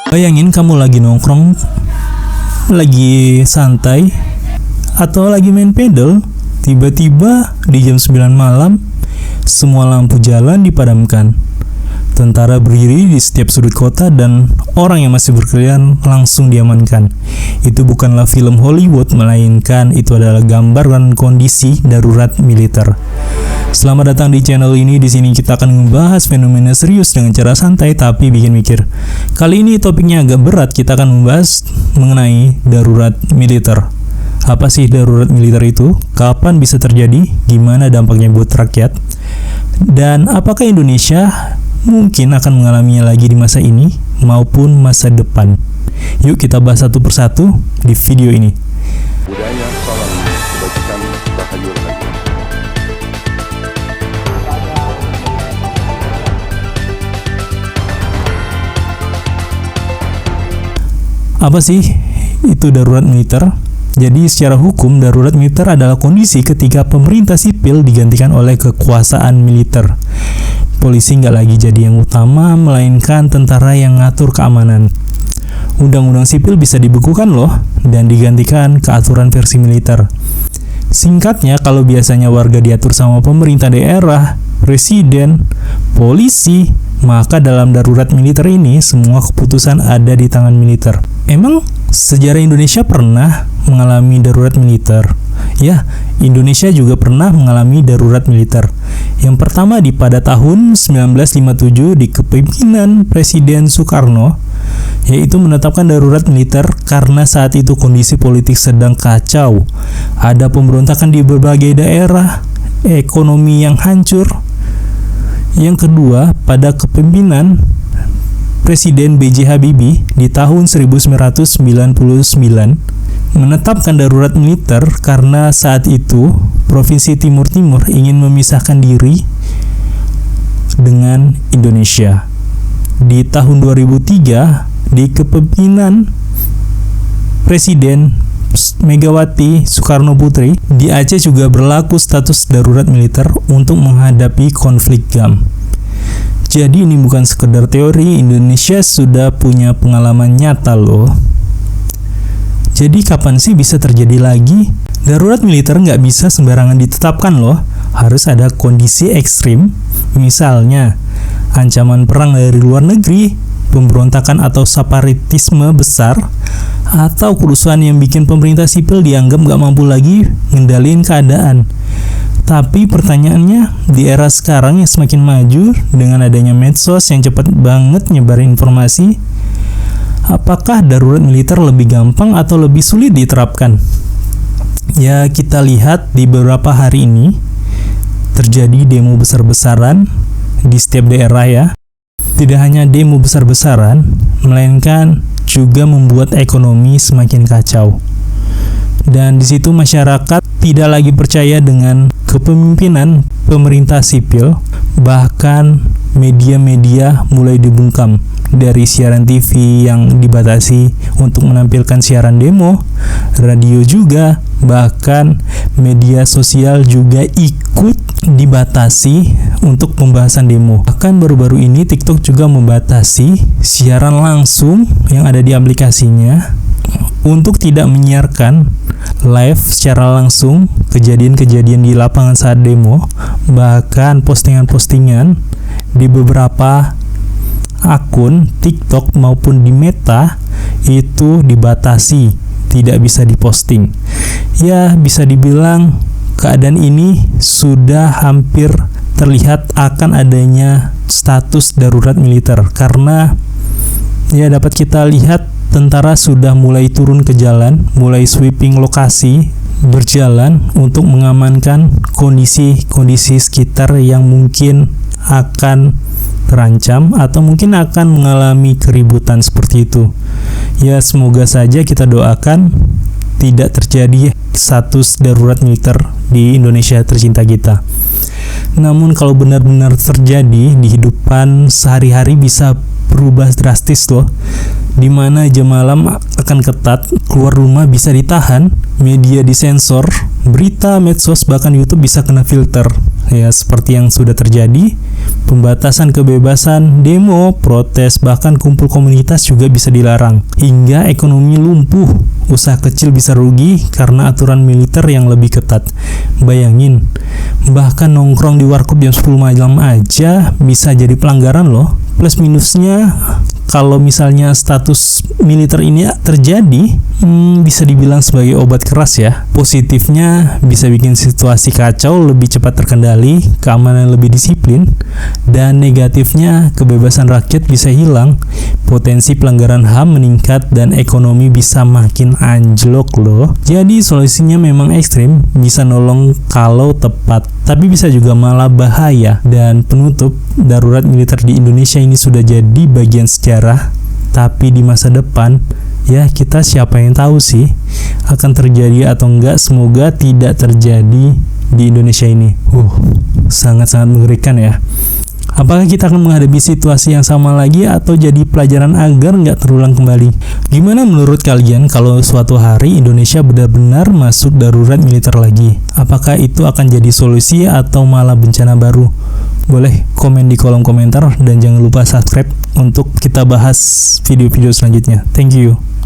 Bayangin kamu lagi nongkrong, lagi santai, atau lagi main pedal, tiba-tiba di jam 9 malam, semua lampu jalan dipadamkan. Tentara berdiri di setiap sudut kota dan orang yang masih berkeliaran langsung diamankan. Itu bukanlah film Hollywood, melainkan itu adalah gambaran kondisi darurat militer. Selamat datang di channel ini. Di sini kita akan membahas fenomena serius dengan cara santai tapi bikin mikir. Kali ini topiknya agak berat. Kita akan membahas mengenai darurat militer. Apa sih darurat militer itu? Kapan bisa terjadi? Gimana dampaknya buat rakyat? Dan apakah Indonesia mungkin akan mengalaminya lagi di masa ini maupun masa depan? Yuk kita bahas satu persatu di video ini. Budaya salam kebajikan tahayul haji. Apa sih itu darurat militer? Jadi secara hukum, darurat militer adalah kondisi ketika pemerintah sipil digantikan oleh kekuasaan militer. Polisi nggak lagi jadi yang utama, melainkan tentara yang ngatur keamanan. Undang-undang sipil bisa dibekukan loh, dan digantikan ke aturan versi militer. Singkatnya, kalau biasanya warga diatur sama pemerintah daerah, presiden, polisi, maka dalam darurat militer ini, semua keputusan ada di tangan militer. Emang sejarah Indonesia pernah mengalami darurat militer? Ya, Indonesia juga pernah mengalami darurat militer. Yang pertama pada tahun 1957 di kepemimpinan Presiden Soekarno, yaitu menetapkan darurat militer karena saat itu kondisi politik sedang kacau. Ada pemberontakan di berbagai daerah, ekonomi yang hancur. Yang kedua, pada kepemimpinan Presiden B.J. Habibie di tahun 1999 menetapkan darurat militer karena saat itu Provinsi Timur Timur ingin memisahkan diri dengan Indonesia. Di tahun 2003 di kepemimpinan Presiden Megawati Soekarno Putri, di Aceh juga berlaku status darurat militer untuk menghadapi konflik GAM. Jadi ini bukan sekedar teori, Indonesia sudah punya pengalaman nyata loh. Jadi kapan sih bisa terjadi lagi? Darurat militer nggak bisa sembarangan ditetapkan loh. Harus ada kondisi ekstrim, misalnya ancaman perang dari luar negeri, pemberontakan atau separatisme besar, atau kerusuhan yang bikin pemerintah sipil dianggap nggak mampu lagi ngendaliin keadaan. Tapi pertanyaannya, di era sekarang yang semakin maju dengan adanya medsos yang cepat banget nyebarin informasi, apakah darurat militer lebih gampang atau lebih sulit diterapkan? Ya, kita lihat di beberapa hari ini terjadi demo besar-besaran di setiap daerah ya. Tidak hanya demo besar-besaran, melainkan juga membuat ekonomi semakin kacau. Dan di situ masyarakat tidak lagi percaya dengan kepemimpinan pemerintah sipil, bahkan media-media mulai dibungkam. Dari siaran TV yang dibatasi untuk menampilkan siaran demo, radio juga, bahkan media sosial juga ikut dibatasi untuk pembahasan demo. Bahkan baru-baru ini TikTok juga membatasi siaran langsung yang ada di aplikasinya untuk tidak menyiarkan live secara langsung kejadian-kejadian di lapangan saat demo. Bahkan postingan-postingan di beberapa akun TikTok maupun di Meta itu dibatasi, tidak bisa diposting. Ya, bisa dibilang keadaan ini sudah hampir terlihat akan adanya status darurat militer, karena ya dapat kita lihat tentara sudah mulai turun ke jalan, mulai sweeping lokasi, berjalan untuk mengamankan kondisi-kondisi sekitar yang mungkin akan terancam atau mungkin akan mengalami keributan seperti itu. Ya, semoga saja kita doakan tidak terjadi status darurat militer di Indonesia tercinta kita. Namun kalau benar-benar terjadi di kehidupan sehari-hari bisa berubah drastis loh. di mana jam malam akan ketat, keluar rumah bisa ditahan, media disensor, berita, medsos, bahkan YouTube bisa kena filter. Ya, seperti yang sudah terjadi, pembatasan kebebasan, demo, protes, bahkan kumpul komunitas juga bisa dilarang. Hingga ekonomi lumpuh, usaha kecil bisa rugi karena aturan militer yang lebih ketat. Bayangin, bahkan nongkrong di warkop jam 10 malam aja bisa jadi pelanggaran loh. Plus minusnya, kalau misalnya status militer ini terjadi, bisa dibilang sebagai obat keras ya. Positifnya bisa bikin situasi kacau lebih cepat terkendali, keamanan lebih disiplin, dan negatifnya kebebasan rakyat bisa hilang, potensi pelanggaran HAM meningkat, dan ekonomi bisa makin anjlok loh. Jadi solusinya memang ekstrim, bisa nolong kalau tepat, tapi bisa juga malah bahaya. Dan penutup, darurat militer di Indonesia ini sudah jadi bagian sejarah, tapi di masa depan, ya kita siapa yang tahu sih akan terjadi atau enggak. Semoga tidak terjadi di Indonesia ini. Sangat-sangat mengerikan ya. Apakah kita akan menghadapi situasi yang sama lagi atau jadi pelajaran agar nggak terulang kembali? Gimana menurut kalian kalau suatu hari Indonesia benar-benar masuk darurat militer lagi? Apakah itu akan jadi solusi atau malah bencana baru? Boleh komen di kolom komentar dan jangan lupa subscribe untuk kita bahas video-video selanjutnya. Thank you.